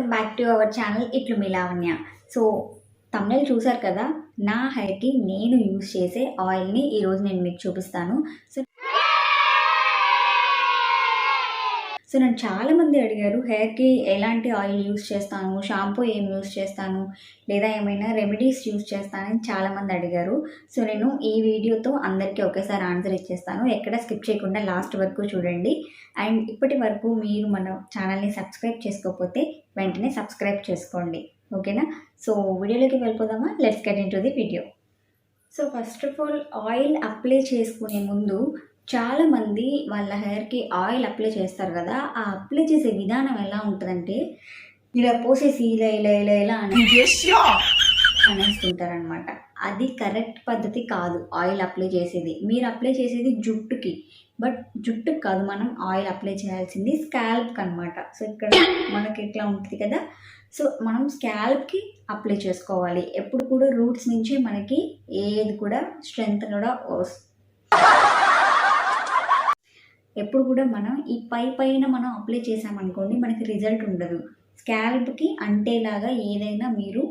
Welcome back to our channel ఇట్లు మీ Lavanya. So thumbnail చూసారు కదా, నా హెయిర్కి నేను యూజ్ చేసే ఆయిల్ని ఈరోజు నేను మీకు చూపిస్తాను. సో నన్ను చాలామంది అడిగారు హెయిర్కి ఎలాంటి ఆయిల్ యూజ్ చేస్తాను, షాంపూ ఏం యూజ్ చేస్తాను, లేదా ఏమైనా రెమెడీస్ యూజ్ చేస్తానని చాలామంది అడిగారు. సో నేను ఈ వీడియోతో అందరికీ ఒకేసారి ఆన్సర్ ఇచ్చేస్తాను. ఎక్కడ స్కిప్ చేయకుండా లాస్ట్ వరకు చూడండి. అండ్ ఇప్పటి వరకు మీరు మన ఛానల్ని సబ్స్క్రైబ్ చేసుకోకపోతే వెంటనే సబ్స్క్రైబ్ చేసుకోండి, ఓకేనా? సో వీడియోలోకి వెళ్ళిపోదామా? Let's get in to the video. So first of all, oil apply చేసుకునే ముందు చాలామంది వాళ్ళ హెయిర్కి ఆయిల్ అప్లై చేస్తారు కదా, ఆ అప్లై చేసే విధానం ఎలా ఉంటుందంటే ఇలా పోసేసి ఇలా ఇలా ఇలా ఇలా అనేస్తుంటారనమాట. అది కరెక్ట్ పద్ధతి కాదు. ఆయిల్ అప్లై చేసేది మీరు అప్లై చేసేది జుట్టుకి, బట్ జుట్టుకి కాదు, మనం ఆయిల్ అప్లై చేయాల్సింది స్కాల్ప్కి అనమాట. సో ఇక్కడ మనకి ఇట్లా ఉంటుంది కదా, సో మనం స్కాల్ప్కి అప్లై చేసుకోవాలి. ఎప్పుడు కూడా రూట్స్ నుంచి మనకి ఏది కూడా స్ట్రెంగ్త్ కూడా ఎప్పుడు కూడా మనం ఈ పైన మనం అప్లై చేసామనుకోండి, మనకి రిజల్ట్ ఉండదు. స్కాల్ప్కి అంటేలాగా ఏదైనా మీరు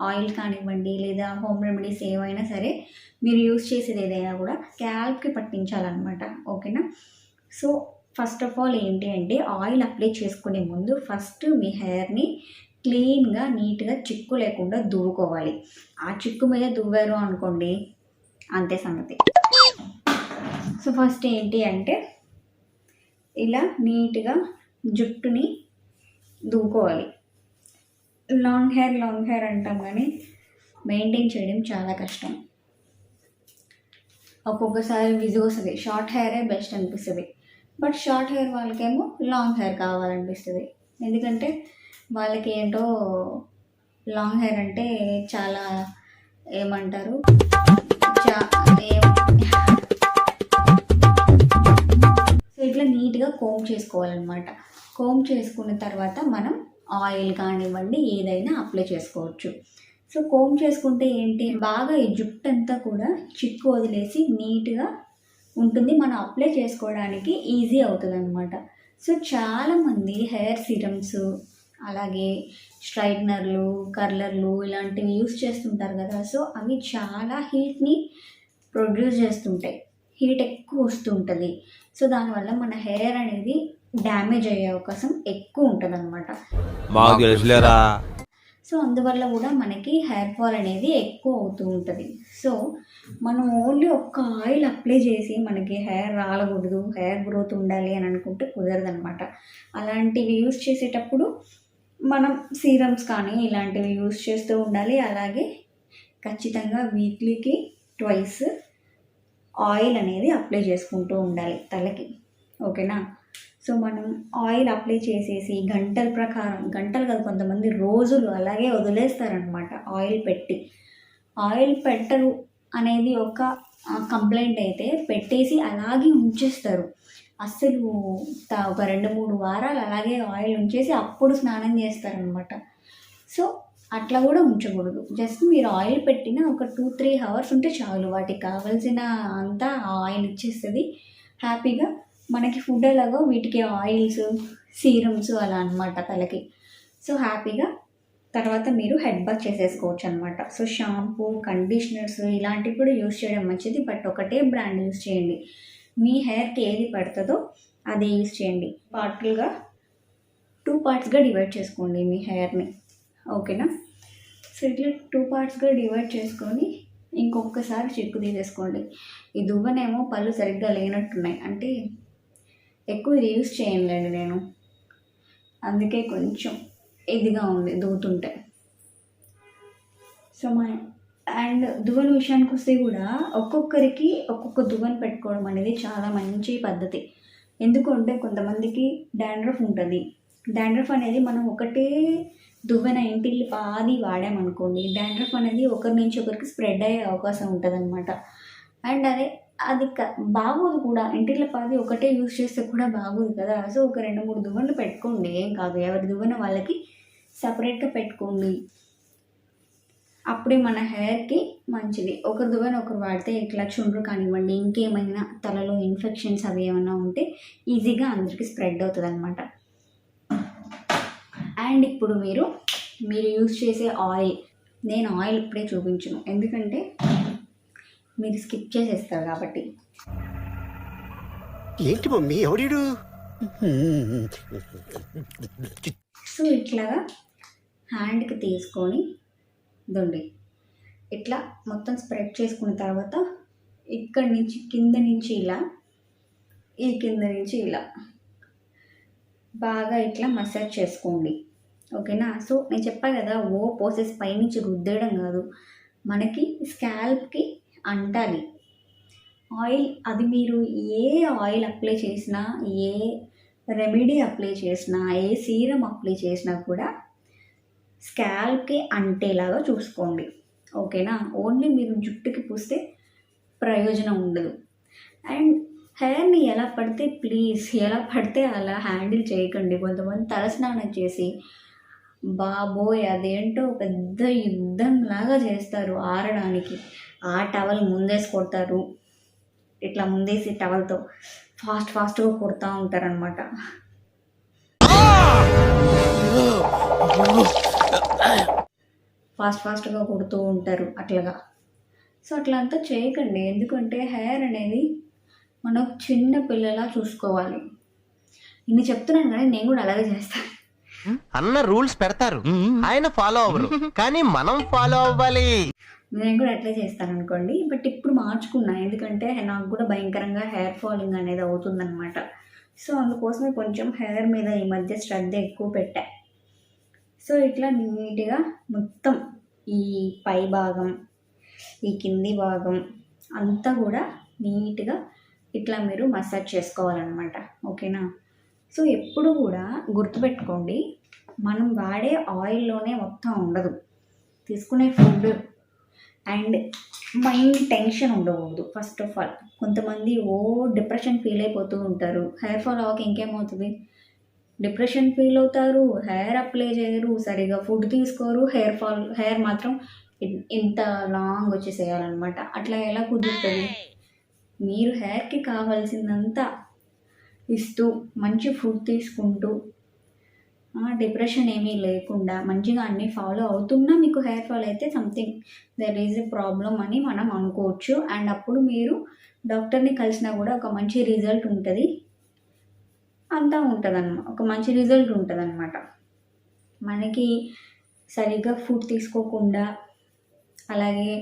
ఆయిల్ కానివ్వండి లేదా హోమ్ రెమెడీస్ ఏవైనా సరే మీరు యూజ్ చేసేది ఏదైనా కూడా స్కాల్ప్కి పట్టించాలన్నమాట, ఓకేనా? సో ఫస్ట్ ఆఫ్ ఆల్ ఏంటి అంటే, ఆయిల్ అప్లై చేసుకునే ముందు ఫస్ట్ మీ హెయిర్ని క్లీన్గా నీట్గా చిక్కు లేకుండా దువ్వుకోవాలి. ఆ చిక్కు మీద దువ్వారు అనుకోండి, అంతే సంగతి. సో ఫస్ట్ ఏంటి అంటే, ఇలా నీట్గా జుట్టుని దువ్వుకోవాలి. లాంగ్ హెయిర్ అంటాం కానీ మెయింటైన్ చేయడం చాలా కష్టం. ఒక్కొక్కసారి విజు వస్తుంది, షార్ట్ హెయిరే బెస్ట్ అనిపిస్తుంది. బట్ షార్ట్ హెయిర్ వాళ్ళకేమో లాంగ్ హెయిర్ కావాలనిపిస్తుంది. ఎందుకంటే వాళ్ళకి ఏంటో లాంగ్ హెయిర్ అంటే చాలా ఏమంటారు, ఇట్లా నీట్గా కోమ్ చేసుకోవాలన్నమాట. కోమ్ చేసుకున్న తర్వాత మనం ఆయిల్ కానివ్వండి ఏదైనా అప్లై చేసుకోవచ్చు. సో కోమ్ చేసుకుంటే ఏంటి, బాగా ఈ జుట్టు అంతా కూడా చిక్కు వదిలేసి నీట్గా ఉంటుంది, మనం అప్లై చేసుకోవడానికి ఈజీ అవుతుంది అనమాట. సో చాలామంది హెయిర్ సిరమ్స్ అలాగే స్ట్రైట్నర్లు కర్లర్లు ఇలాంటివి యూస్ చేస్తుంటారు కదా. సో అవి చాలా హీట్ని ప్రొడ్యూస్ చేస్తుంటాయి, హీట్ ఎక్కువ వస్తుంటుంది. సో దానివల్ల మన హెయిర్ అనేది డ్యామేజ్ అయ్యే అవకాశం ఎక్కువ ఉంటుంది అనమాట. సో అందువల్ల కూడా మనకి హెయిర్ ఫాల్ అనేది ఎక్కువ అవుతూ ఉంటుంది. సో మనం ఓన్లీ ఒక్క ఆయిల్ అప్లై చేసి మనకి హెయిర్ రాలకూడదు, హెయిర్ గ్రోత్ ఉండాలి అని అనుకుంటే కుదరదు అనమాట. అలాంటివి యూజ్ చేసేటప్పుడు మనం సీరమ్స్ కానీ ఇలాంటివి యూజ్ చేస్తూ ఉండాలి. అలాగే ఖచ్చితంగా వీక్లీకి ట్వైస్ ఆయిల్ అనేది అప్లై చేసుకుంటూ ఉండాలి తలకి, ఓకేనా? సో మనం ఆయిల్ అప్లై చేసేసి గంటల ప్రకారం, గంటలు కాదు కొంతమంది రోజులు అలాగే వదిలేస్తారనమాట ఆయిల్ పెట్టి. ఆయిల్ పెట్టరు అనేది ఒక కంప్లైంట్ అయితే, పెట్టేసి అలాగే ఉంచేస్తారు. అస్సలు ఒక 2-3 వారాలు అలాగే ఆయిల్ ఉంచేసి అప్పుడు స్నానం చేస్తారనమాట. సో అట్లా కూడా ఉంచకూడదు. జస్ట్ మీరు ఆయిల్ పెట్టిన ఒక 2-3 అవర్స్ ఉంటే చాలు, వాటికి కావాల్సిన అంతా ఆయిల్ ఇచ్చేస్తుంది హ్యాపీగా. మనకి ఫుడ్ ఎలాగో వీటికి ఆయిల్స్ సీరమ్స్ అలా అనమాట తలకి. సో హ్యాపీగా తర్వాత మీరు హెడ్ బాత్ చేసేసుకోవచ్చు అనమాట. సో షాంపూ కండిషనర్స్ ఇలాంటివి కూడా యూజ్ చేయడం మంచిది, బట్ ఒకటే బ్రాండ్ యూజ్ చేయండి. మీ హెయిర్కి ఏది పడుతుందో అదే యూజ్ చేయండి. పార్ట్లుగా 2 పార్ట్స్గా డివైడ్ చేసుకోండి మీ హెయిర్ని, ఓకేనా? సో ఇట్లా 2 పార్ట్స్గా డివైడ్ చేసుకొని ఇంకొకసారి చిక్కు తీసేసుకోండి. ఈ దువ్వనేమో పళ్ళు సరిగ్గా లేనట్టున్నాయి, అంటే ఎక్కువ ఇది యూజ్ చేయలేండి నేను, అందుకే కొంచెం ఇదిగా ఉంది దువ్వుతుంటే. సో అండ్ దువ్వెన విషయానికి వస్తే కూడా ఒక్కొక్కరికి ఒక్కొక్క దువ్వెన పెట్టుకోవడం అనేది చాలా మంచి పద్ధతి. ఎందుకంటే కొంతమందికి డాండ్రఫ్ ఉంటుంది. డాండ్రఫ్ అనేది మనం ఒకటే దువ్వెన ఇంటిల్లి పాది వాడామనుకోండి, డాండ్రఫ్ అనేది ఒకరి నుంచి ఒకరికి స్ప్రెడ్ అయ్యే అవకాశం ఉంటుంది అనమాట. అండ్ అది బాగోదు కూడా, ఇంటిల్లి పాది ఒకటే యూజ్ చేస్తే కూడా బాగోదు కదా. సో ఒక 2-3 దువ్వెనలు పెట్టుకోండి, ఏం కాదు. ఎవరి దువ్వెన వాళ్ళకి సపరేట్గా పెట్టుకోండి, అప్పుడే మన హెయిర్కి మంచిది. ఒకరి దువ్వెన ఒకరు వాడితే ఇట్లా చుండ్రు కానివ్వండి ఇంకేమైనా తలలో ఇన్ఫెక్షన్స్ అవి ఏమైనా ఉంటే ఈజీగా అందరికీ స్ప్రెడ్ అవుతుంది అనమాట. అండ్ ఇప్పుడు మీరు యూజ్ చేసే ఆయిల్, నేను ఆయిల్ ఇప్పుడే చూపించను ఎందుకంటే మీరు స్కిప్ చేసేస్తారు కాబట్టి. ఏంటి మమ్మీ ఎవడీడు? సో ఇట్లాగా హ్యాండ్కి తీసుకొని దుండి ఇట్లా మొత్తం స్ప్రెడ్ చేసుకున్న తర్వాత ఇక్కడి నుంచి కింద నుంచి ఇలా, ఈ కింద నుంచి ఇలా బాగా ఇట్లా మసాజ్ చేసుకోండి. ఓకేనా? సో నేను చెప్పాను కదా, పోసెస్ పైనుంచి రుద్దేయడం కాదు, మనకి స్కాల్ప్కి అంటాలి ఆయిల్. అది మీరు ఏ ఆయిల్ అప్లై చేసినా, ఏ రెమెడీ అప్లై చేసినా, ఏ సీరం అప్లై చేసినా కూడా స్కాల్ప్కి అంటేలాగా చూసుకోండి. ఓకేనా? ఓన్లీ మీరు జుట్టుకి పూస్తే ప్రయోజనం ఉండదు. అండ్ హెయిర్ని ఎలా పడితే అలా హ్యాండిల్ చేయకండి. కొంతమంది తలస్నానం చేసి బాబోయ్ అదేంటో పెద్ద యుద్ధంలాగా చేస్తారు ఆరడానికి. ఆ టవల్ ముందేసి కొడతారు, ఇట్లా ముందేసి టవల్తో ఫాస్ట్గా కొడతా ఉంటారనమాట. ఫాస్ట్గా కొడుతూ ఉంటారు అట్లాగా. సో అట్లా అంతా చేయకండి. ఎందుకంటే హెయిర్ అనేది మనం చిన్న పిల్లలా చూసుకోవాలి. ఇన్ని చెప్తున్నాను కానీ నేను కూడా అలాగే చేస్తాను. అన్న రూల్స్ పెడతారు, ఆయన ఫాలో అవ్వరు, కానీ మనం ఫాలో అవ్వాలి. నేను కూడా అట్లే చేస్తాను అనుకోండి. బట్ ఇప్పుడు మార్చుకున్నా, ఎందుకంటే నాకు కూడా భయంకరంగా హెయిర్ ఫాలింగ్ అనేది అవుతుందన్నమాట. సో అందుకోసమే కొంచెం హెయిర్ మీద ఈ మధ్య శ్రద్ధ ఎక్కువ పెట్టా. సో ఇట్లా నీట్గా మొత్తం ఈ పై భాగం, ఈ కింది భాగం అంతా కూడా నీట్గా ఇట్లా మీరు మసాజ్ చేసుకోవాలన్నమాట. ఓకేనా? సో ఎప్పుడు కూడా గుర్తుపెట్టుకోండి, మనం వాడే ఆయిల్లోనే మొత్తం ఉండదు, తీసుకునే ఫుడ్ అండ్ మైండ్ టెన్షన్ ఉండకూడదు. ఫస్ట్ ఆఫ్ ఆల్ కొంతమంది డిప్రెషన్ ఫీల్ అయిపోతూ ఉంటారు. హెయిర్ ఫాల్ అవ్వక ఇంకేమవుతుంది, డిప్రెషన్ ఫీల్ అవుతారు, హెయిర్ అప్లై చేయరు, సరిగా ఫుడ్ తీసుకోరు, హెయిర్ మాత్రం ఇంత లాంగ్ వచ్చేసేయాలన్నమాట. అట్లా ఎలా కుదురుతుంది? మీరు హెయిర్కి కావాల్సిందంతా ఇస్తూ మంచి ఫుడ్ తీసుకుంటూ డిప్రెషన్ ఏమీ లేకుండా మంచిగా అన్నీ ఫాలో అవుతున్నా మీకు హెయిర్ ఫాల్ అయితే something there is a problem అని మనం అనుకోవచ్చు. అండ్ అప్పుడు మీరు డాక్టర్ని కలిసినా కూడా ఒక మంచి రిజల్ట్ ఉంటుంది, అంతా ఉంటుందన్నమాట, ఒక మంచి రిజల్ట్ ఉంటుందన్నమాట. మనకి సరిగ్గా ఫుడ్ తీసుకోకుండా అలాగే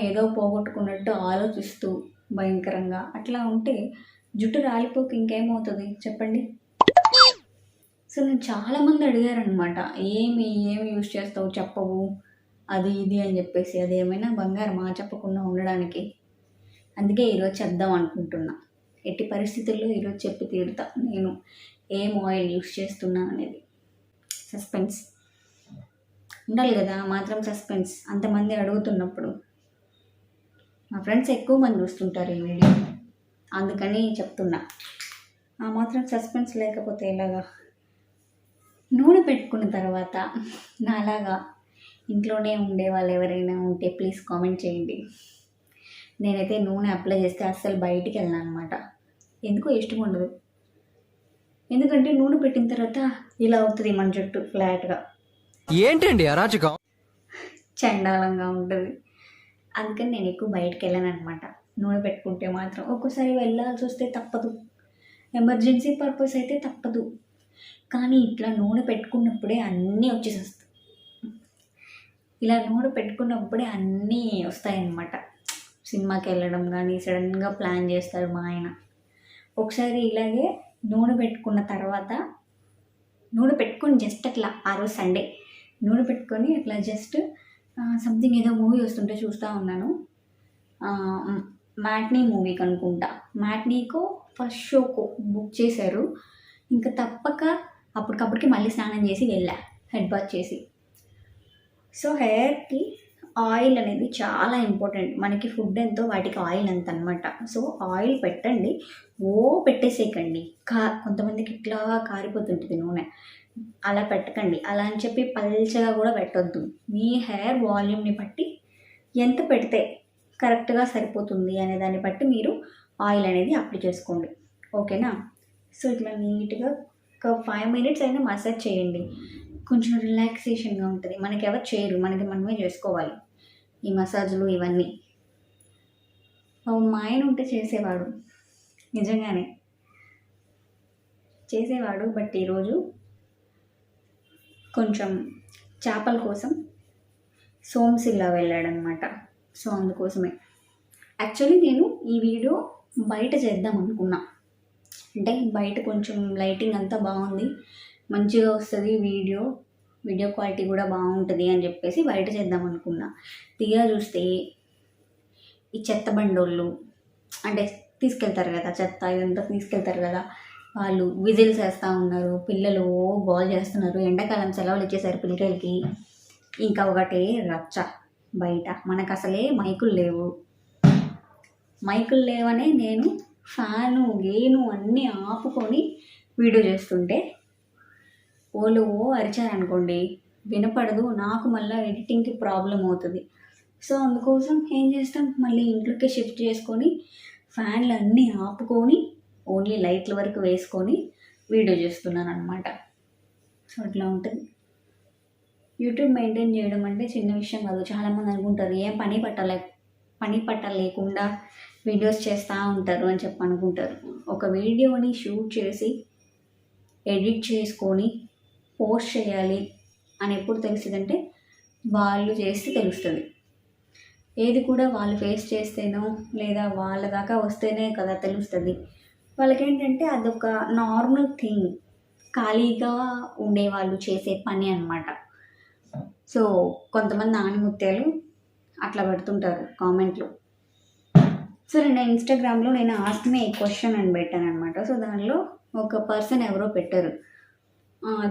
ఏదో పోగొట్టుకున్నట్టు ఆలోచిస్తూ భయంకరంగా అట్లా ఉంటే జుట్టు రాలిపోక ఇంకేమవుతుంది చెప్పండి? సో నేను చాలామంది అడిగారనమాట, ఏమి యూజ్ చేస్తావు చెప్పవు, అది ఇది అని చెప్పేసి. అది ఏమైనా బంగారమా చెప్పకుండా ఉండడానికి? అందుకే ఈరోజు చెప్దాం అనుకుంటున్నా. ఎట్టి పరిస్థితుల్లో ఈరోజు చెప్పి తీరుతా నేను ఏం ఆయిల్ యూజ్ చేస్తున్నా అనేది. సస్పెన్స్ ఉండాలి కదా, మాత్రం సస్పెన్స్. అంతమంది అడుగుతున్నప్పుడు మా ఫ్రెండ్స్ ఎక్కువ మంది చూస్తుంటారు ఈ వీడియో, అందుకని చెప్తున్నా. ఆ మాత్రం సస్పెన్స్ లేకపోతే ఎలాగా? నూనె పెట్టుకున్న తర్వాత నాలాగా ఇంట్లోనే ఉండే వాళ్ళు ఎవరైనా ఉంటే ప్లీజ్ కామెంట్ చేయండి. నేనైతే నూనె అప్లై చేస్తే అస్సలు బయటికి వెళ్ళను అనమాట. ఎందుకో ఇష్టం ఉండదు. ఎందుకంటే నూనె పెట్టిన తర్వాత ఇలా అవుతుంది మన జుట్టు ఫ్లాట్గా. ఏంటండి అరాచకం? చండాలంగా ఉంటుంది. అందుకని నేను ఎక్కువ బయటికి వెళ్ళను అనమాట. నూనె పెట్టుకుంటే మాత్రం ఒక్కోసారి వెళ్ళాల్సి వస్తే తప్పదు, ఎమర్జెన్సీ పర్పస్ అయితే తప్పదు. కానీ ఇట్లా నూనె పెట్టుకున్నప్పుడే అన్నీ వచ్చేసేస్తాయి. ఇలా నూనె పెట్టుకున్నప్పుడే అన్నీ వస్తాయన్నమాట. సినిమాకి వెళ్ళడం కానీ సడన్గా ప్లాన్ చేస్తారు మా ఆయన. ఒకసారి ఇలాగే నూనె పెట్టుకున్న తర్వాత, నూనె పెట్టుకొని జస్ట్ అట్లా ఆ రోజు సండే నూనె పెట్టుకొని అట్లా జస్ట్ సంథింగ్ ఏదో మూవీ వస్తుంటే చూస్తూ ఉన్నాను. మ్యాట్నీ మూవీకి అనుకుంటా, మ్యాట్నీకో ఫస్ట్ షోకో బుక్ చేశారు. ఇంకా తప్పక అప్పటికప్పటికి మళ్ళీ స్నానం చేసి వెళ్ళా, హెడ్ బాత్ చేసి. సో హెయిర్కి ఆయిల్ అనేది చాలా ఇంపార్టెంట్. మనకి ఫుడ్ ఎంతో వాటికి ఆయిల్ ఎంత అనమాట. సో ఆయిల్ పెట్టండి, పెట్టేసేయకండి. కొంతమందికి ఇట్లా కారిపోతుంటుంది నూనె, అలా పెట్టకండి. అలా అని చెప్పి పల్చగా కూడా పెట్టొద్దు. మీ హెయిర్ వాల్యూమ్ని బట్టి ఎంత పెడితే కరెక్ట్గా సరిపోతుంది అనే దాన్ని బట్టి మీరు ఆయిల్ అనేది అప్లై చేసుకోండి. ఓకేనా? సో ఇట్లా నీట్గా ఒక 5 మినిట్స్ అయినా మసాజ్ చేయండి. కొంచెం రిలాక్సేషన్గా ఉంటుంది. మనకి ఎవరు చేయరు, మనకి మనమే చేసుకోవాలి ఈ మసాజ్లు ఇవన్నీ. మా ఆయన ఉంటే చేసేవాడు, నిజంగానే చేసేవాడు. బట్ ఈరోజు కొంచెం చేపల కోసం సోమశిల వెళ్ళాడనమాట. సో అందుకోసమే యాక్చువల్లీ నేను ఈ వీడియో బయట చేద్దాం అనుకున్నా. అంటే బయట కొంచెం లైటింగ్ అంతా బాగుంది, మంచిగా వస్తుంది వీడియో క్వాలిటీ కూడా బాగుంటుంది అని చెప్పేసి బయట చేద్దాం అనుకున్నా. తీరా చూస్తే ఈ చెత్త బండోళ్ళు, అంటే తీసుకెళ్తారు కదా చెత్త ఇదంతా తీసుకెళ్తారు కదా, వాళ్ళు విజిల్స్ వేస్తూ ఉన్నారు. పిల్లలు గోల్ చేస్తున్నారు. ఎండాకాలం సెలవులు ఇచ్చేసారు పిల్లలకి. ఇంకా ఒకటి రచ్చ బయట. మనకు అసలే మైకులు లేవనే నేను ఫ్యాను గేను అన్నీ ఆపుకొని వీడియో చేస్తుంటే వాళ్ళు అరిచారనుకోండి, వినపడదు, నాకు మళ్ళీ ఎడిటింగ్కి ప్రాబ్లం అవుతుంది. సో అందుకోసం ఏం చేస్తాం, మళ్ళీ ఇంట్లోకి షిఫ్ట్ చేసుకొని ఫ్యాన్లు అన్నీ ఆపుకొని ఓన్లీ లైట్ల వరకు వేసుకొని వీడియో చేస్తున్నాను అనమాట. సో అట్లా ఉంటుంది. యూట్యూబ్ మెయింటైన్ చేయడం అంటే చిన్న విషయం కాదు. చాలామంది అనుకుంటారు ఏం పని పట్ట లేకుండా వీడియోస్ చేస్తూ ఉంటారు అని చెప్పి అనుకుంటారు. ఒక వీడియోని షూట్ చేసి ఎడిట్ చేసుకొని పోస్ట్ చేయాలి అని ఎప్పుడు తెలుస్తుందంటే వాళ్ళు చేస్తే తెలుస్తుంది. ఏది కూడా వాళ్ళు ఫేస్ చేస్తేనో లేదా వాళ్ళ దాకా వస్తేనే కదా తెలుస్తుంది. వాళ్ళకేంటంటే అదొక నార్మల్ థింగ్, ఖాళీగా ఉండేవాళ్ళు చేసే పని అన్నమాట. సో కొంతమంది ఆణిముత్యాలు అట్లా పెడుతుంటారు కామెంట్లు. సో నేను ఇన్స్టాగ్రామ్లో నేను ఆస్క్ మీ క్వశ్చన్ అని పెట్టాను అనమాట. సో దానిలో ఒక పర్సన్ ఎవరో పెట్టారు,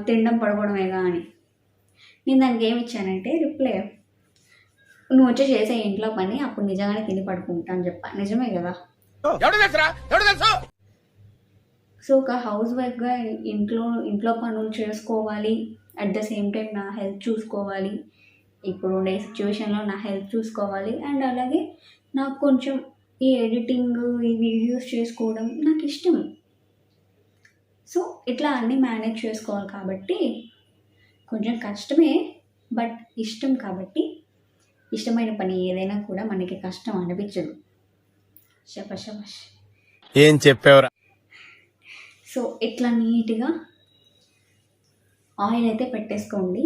తినడం పడుకోవడమేగా అని. నేను దానికి ఏమి ఇచ్చానంటే రిప్లై, నువ్వు వచ్చి చేసే ఇంట్లో పని అప్పుడు నిజంగానే తిని పడుకుంటా అని చెప్పా. నిజమే కదా. సో ఒక హౌస్ వైఫ్గా ఇంట్లో పనులు చేసుకోవాలి, అట్ ద సేమ్ టైం నా హెల్త్ చూసుకోవాలి, ఇప్పుడు ఉండే సిచ్యువేషన్లో నా హెల్త్ చూసుకోవాలి, అండ్ అలాగే నాకు కొంచెం ఈ ఎడిటింగ్ ఈ వీడియోస్ చేసుకోవడం నాకు ఇష్టం. సో ఇట్లా అన్నీ మేనేజ్ చేసుకోవాలి కాబట్టి కొంచెం కష్టమే, బట్ ఇష్టం కాబట్టి ఇష్టమైన పని ఏదైనా కూడా మనకి కష్టం అనిపించదు. శబాష్. ఏం చెప్పేవరా. సో ఇట్లా నీట్గా ఆయిల్ అయితే పెట్టేసుకోండి.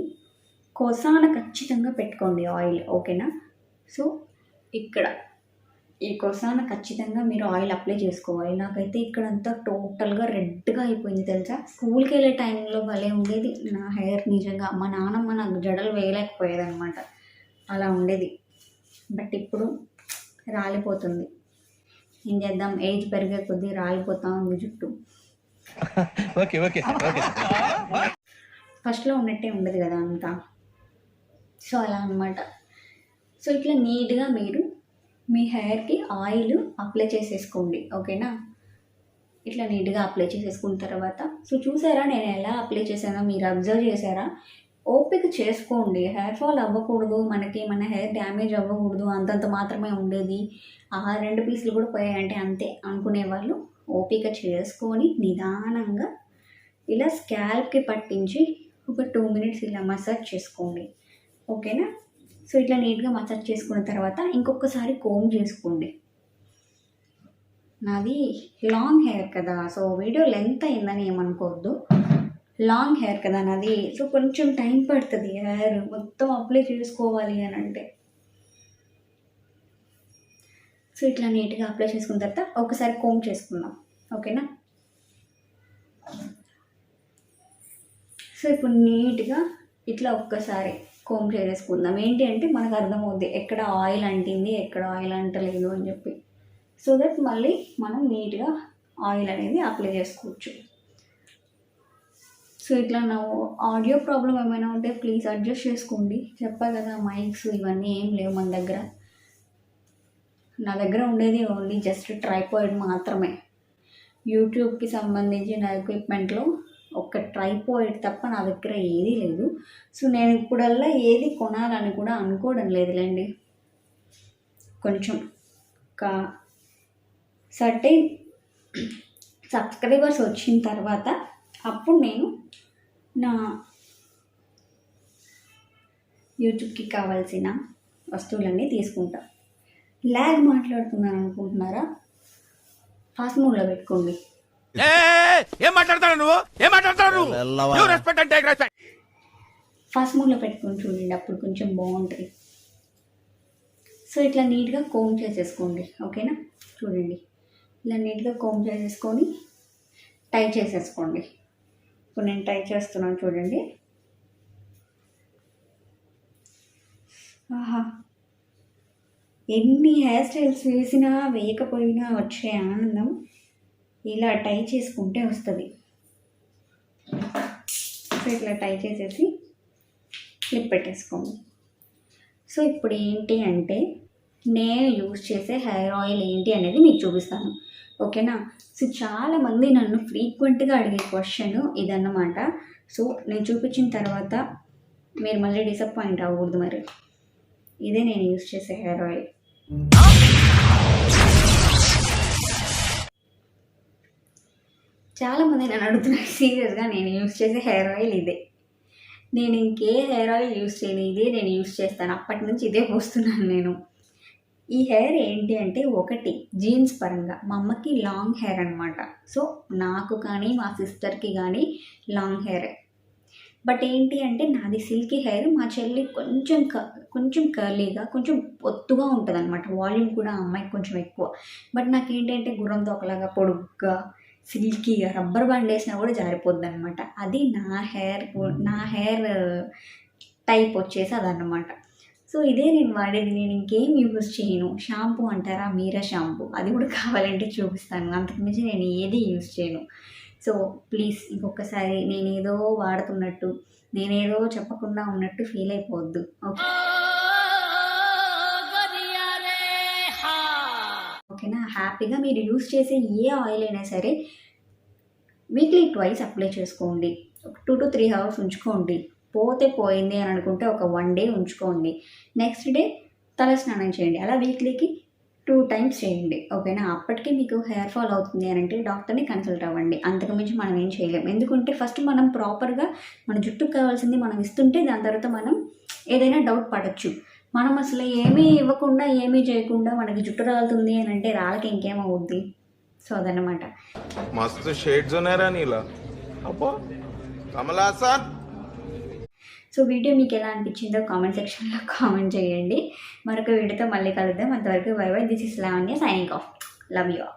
కొసాన ఖచ్చితంగా పెట్టుకోండి ఆయిల్, ఓకేనా. సో ఇక్కడ ఈ కొసాన ఖచ్చితంగా మీరు ఆయిల్ అప్లై చేసుకోవాలి. నాకైతే ఇక్కడంతా టోటల్గా రెడ్గా అయిపోయింది తెలుసా. స్కూల్కి వెళ్ళే టైంలో భలే ఉండేది నా హెయిర్, నిజంగా మా నాన్నమ్మ నాకు జడలు వేయలేకపోయేది అనమాట, అలా ఉండేది. బట్ ఇప్పుడు రాలిపోతుంది. ఏం చేద్దాం, ఏజ్ పెరిగే కొద్దీ రాలిపోతా ఉంది జుట్టు. ఫస్ట్లో ఉన్నట్టే ఉండదు కదా అంతా. సో అలా అనమాట. సో ఇట్లా నీట్గా మీరు మీ హెయిర్కి ఆయిల్ అప్లై చేసేసుకోండి, ఓకేనా. ఇట్లా నీట్గా అప్లై చేసేసుకున్న తర్వాత సో చూసారా నేను ఎలా అప్లై చేశానో మీరు అబ్జర్వ్ చేశారా. ఓపిక చేసుకోండి, హెయిర్ ఫాల్ అవ్వకూడదు, మనకి మన హెయిర్ డ్యామేజ్ అవ్వకూడదు, అంతంత మాత్రమే ఉండేది, ఆ 2 పీసులు కూడా పోయాయంటే అంతే అనుకునే వాళ్ళు ఓపిక చేసుకొని నిదానంగా ఇలా స్కాల్ప్కి పట్టించి ఒక 2 మినిట్స్ ఇలా మసాజ్ చేసుకోండి, ఓకేనా. సో ఇట్లా నీట్గా మసాజ్ చేసుకున్న తర్వాత ఇంకొకసారి కోమ్ చేసుకోండి. నాది లాంగ్ హెయిర్ కదా, సో వీడియో లెంత్ అయిందని ఏమనుకోవద్దు, లాంగ్ హెయిర్ కదా నాది. సో కొంచెం టైం పడుతుంది హెయిర్ మొత్తం అప్లై చేసుకోవాలి అని అంటే. సో ఇట్లా నీట్గా అప్లై చేసుకున్న తర్వాత ఒకసారి కోమ్ చేసుకుందాం, ఓకేనా. సో ఇప్పుడు నీట్గా ఇట్లా ఒక్కసారి కోమ్ చేసేసుకుందాం. ఏంటి అంటే మనకు అర్థమవుద్ది ఎక్కడ ఆయిల్ అంటింది ఎక్కడ ఆయిల్ అంటలేదు అని చెప్పి. సో దట్ మళ్ళీ మనం నీట్గా ఆయిల్ అనేది అప్లై చేసుకోవచ్చు. సో ఇట్లా నా ఆడియో ప్రాబ్లం ఏమైనా ఉంటే ప్లీజ్ అడ్జస్ట్ చేసుకోండి. చెప్పా కదా మైక్స్ ఇవన్నీ ఏం లేవు మన దగ్గర. నా దగ్గర ఉండేది ఓన్లీ జస్ట్ ట్రైపాడ్ మాత్రమే. యూట్యూబ్కి సంబంధించిన ఎక్విప్మెంట్లో ఒక ట్రైపాడ్ తప్ప నా దగ్గర ఏదీ లేదు. సో నేను ఇప్పుడల్లా ఏది కొనాలని కూడా అనుకోవడం లేదులేండి. కొంచెం ఒక సర్టెన్ సబ్స్క్రైబర్స్ వచ్చిన తర్వాత అప్పుడు నేను నా యూట్యూబ్కి కావాల్సిన వస్తువులన్నీ తీసుకుంటా. లాగ్ మాట్లాడుతున్నాను అనుకుంటున్నారా? ఫాస్ట్ మోడ్లో పెట్టుకోండి. ఏం మాట్లాడతాడు నువ్వు రెస్పెక్ట్ అంటే రెస్పెక్ట్. ఫాస్ట్ మోడ్లో పెట్టుకొని చూడండి, అప్పుడు కొంచెం బాగుంటుంది. సో ఇట్లా నీట్గా కోమ్ చేసేసుకోండి. ఓకేనా? చూడండి, ఇలా నీట్గా కోమ్ చేసేసుకొని టై చేసేసుకోండి. ఇప్పుడు నేను టై చేస్తున్నాను చూడండి. ఆహా, ఎన్ని హెయిర్ స్టైల్స్ వేసినా వేయకపోయినా వచ్చే ఆనందం ఇలా టై చేసుకుంటే వస్తుంది. సో ఇట్లా టై చేసేసి క్లిప్ పెట్టేసుకోండి. సో ఇప్పుడు ఏంటి అంటే నేను యూజ్ చేసే హెయిర్ ఆయిల్ ఏంటి అనేది మీకు చూపిస్తాను. ఓకేనా? సో చాలామంది నన్ను ఫ్రీక్వెంట్గా అడిగే క్వశ్చన్ ఇదన్నమాట. సో నేను చూపించిన తర్వాత మీరు మళ్ళీ డిసప్పాయింట్ అవ్వకూడదు. మరి ఇదే నేను యూజ్ చేసే హెయిర్ ఆయిల్. చాలామంది నన్ను అడుగుతున్నారు సీరియస్గా. నేను యూజ్ చేసే హెయిర్ ఆయిల్ ఇదే. నేను ఇంకే హెయిర్ ఆయిల్ యూజ్ చేయను, ఇదే నేను యూజ్ చేస్తాను. అప్పటి నుంచి ఇదే పోస్తున్నాను నేను. ఈ హెయిర్ ఏంటి అంటే, ఒకటి జీన్స్ పరంగా మా అమ్మకి లాంగ్ హెయిర్ అనమాట. సో నాకు కానీ మా సిస్టర్కి కానీ లాంగ్ హెయిర్. బట్ ఏంటి అంటే నాది సిల్కీ హెయిర్, మా చెల్లి కొంచెం కర్లీగా కొంచెం ఒత్తుగా ఉంటుంది అనమాట. వాల్యూమ్ కూడా ఆ అమ్మాయికి కొంచెం ఎక్కువ. బట్ నాకేంటంటే గుర్రం తోకలాగా పొడుగ్గా సిల్కీగా రబ్బర్ బ్యాండ్ వేసినా కూడా జారిపోద్ది అనమాట. అది నా హెయిర్ టైప్ వచ్చేసి అదన్నమాట. సో ఇదే నేను వాడేది. నేను ఇంకేం యూజ్ చేయను. షాంపూ అంటారా, మీరా షాంపూ, అది కూడా కావాలంటే చూపిస్తాను. అంతకుమించి నేను ఏది యూజ్ చేయను. సో ప్లీజ్ ఇంకొకసారి నేనేదో వాడుతున్నట్టు, నేనేదో చెప్పకుండా ఉన్నట్టు ఫీల్ అయిపోవద్దు. ఓకే? ఓకేనా? హ్యాపీగా మీరు యూజ్ చేసే ఏ ఆయిల్ అయినా సరే వీక్లీ ట్వైస్ అప్లై చేసుకోండి. 2 to 3 hours ఉంచుకోండి. పోతే పోయింది అని అనుకుంటే ఒక 1 day ఉంచుకోండి. నెక్స్ట్ డే తల స్నానం చేయండి. అలా వీక్లీకి 2 times చేయండి. ఓకేనా? అప్పటికే మీకు హెయిర్ ఫాల్ అవుతుంది అని అంటే డాక్టర్ని కన్సల్ట్ అవ్వండి. అంతకుమించి మనం ఏం చేయలేము. ఎందుకంటే ఫస్ట్ మనం ప్రాపర్గా మన జుట్టుకు కావాల్సింది మనం ఇస్తుంటే దాని తర్వాత మనం ఏదైనా డౌట్ పడవచ్చు. మనం అసలు ఏమీ ఇవ్వకుండా ఏమీ చేయకుండా మనకి జుట్టు రాలుతుంది అని అంటే రాళ్ళకి ఇంకేమవుద్ది. సో అదన్నమాట. మస్తు షేడ్స్ ఉన్నారా నీలా? అబ్బో కమలాసా. సో వీడియో మీకు ఎలా అనిపించిందో కామెంట్ సెక్షన్లో కామెంట్ చేయండి. మరొక వీడియోతో మళ్ళీ కలుద్దాం. అంతవరకు by by. This is Lavanya signing off. Love you all.